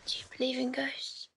Do you believe in ghosts?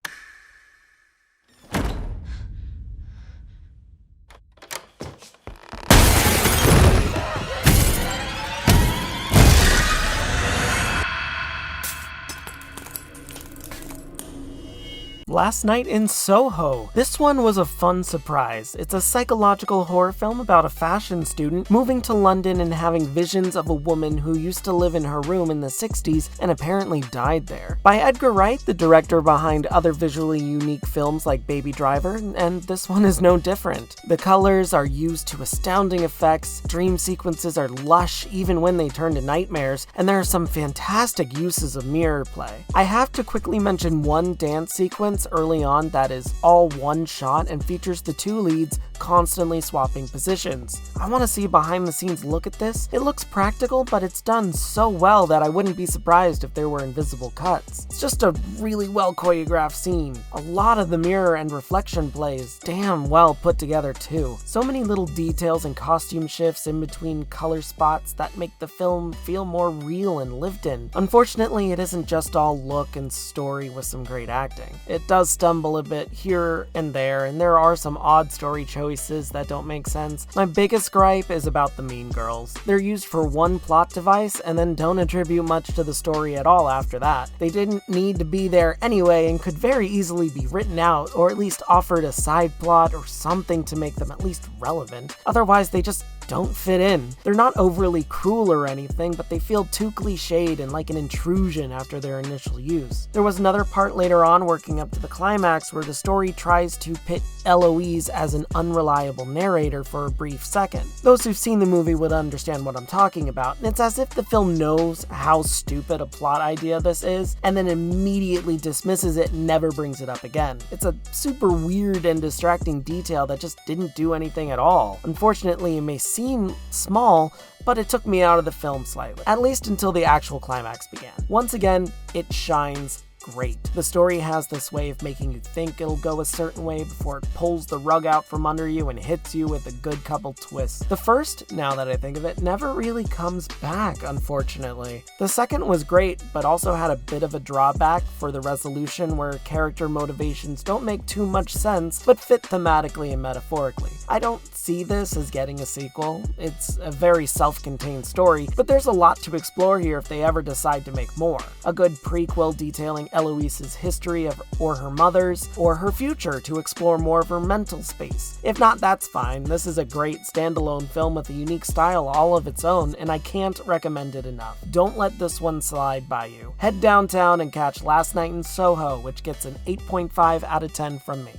Last Night in Soho. This one was a fun surprise. It's a psychological horror film about a fashion student moving to London and having visions of a woman who used to live in her room in the 60s and apparently died there. By Edgar Wright, the director behind other visually unique films like Baby Driver, and this one is no different. The colors are used to astounding effects, dream sequences are lush even when they turn to nightmares, and there are some fantastic uses of mirror play. I have to quickly mention one dance sequence early on that is all one shot and features the two leads constantly swapping positions. I want to see a behind the scenes look at this. It looks practical, but it's done so well that I wouldn't be surprised if there were invisible cuts. It's just a really well choreographed scene. A lot of the mirror and reflection play is damn well put together too. So many little details and costume shifts in between color spots that make the film feel more real and lived in. Unfortunately, it isn't just all look and story with some great acting. It does stumble a bit here and there are some odd story choices that don't make sense. My biggest gripe is about the mean girls. They're used for one plot device and then don't attribute much to the story at all after that. They didn't need to be there anyway and could very easily be written out or at least offered a side plot or something to make them at least relevant. Otherwise, they just don't fit in. They're not overly cruel or anything, but they feel too cliched and like an intrusion after their initial use. There was another part later on working up to the climax where the story tries to pit Eloise as an unreliable narrator for a brief second. Those who've seen the movie would understand what I'm talking about, and it's as if the film knows how stupid a plot idea this is, and then immediately dismisses it and never brings it up again. It's a super weird and distracting detail that just didn't do anything at all. Unfortunately, it may seem small, but it took me out of the film slightly, at least until the actual climax began. Once again, it shines great. The story has this way of making you think it'll go a certain way before it pulls the rug out from under you and hits you with a good couple twists. The first, now that I think of it, never really comes back, unfortunately. The second was great, but also had a bit of a drawback for the resolution where character motivations don't make too much sense, but fit thematically and metaphorically. I don't see this as getting a sequel. It's a very self-contained story, but there's a lot to explore here if they ever decide to make more. A good prequel detailing Eloise's history or her mother's, or her future to explore more of her mental space. If not, that's fine. This is a great standalone film with a unique style all of its own, and I can't recommend it enough. Don't let this one slide by you. Head downtown and catch Last Night in Soho, which gets an 8.5 out of 10 from me.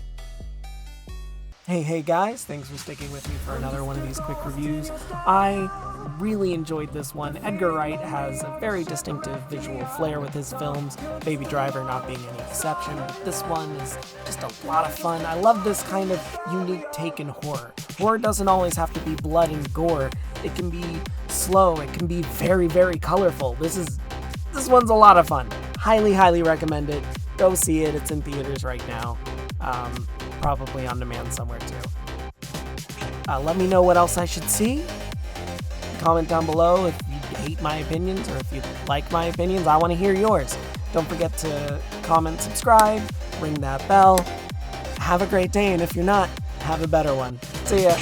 Hey guys, thanks for sticking with me for another one of these quick reviews. I really enjoyed this one. Edgar Wright has a very distinctive visual flair with his films, Baby Driver not being any exception, but this one is just a lot of fun. I love this kind of unique take in horror. Horror doesn't always have to be blood and gore. It can be slow, it can be very, very colorful. This one's a lot of fun. Highly recommend it. Go see it, it's in theaters right now. Probably on demand somewhere too. Let me know what else I should see. Comment down below if you hate my opinions or if you like my opinions. I want to hear yours. Don't forget to comment, subscribe, ring that bell. Have a great day, and if you're not, have a better one. See ya.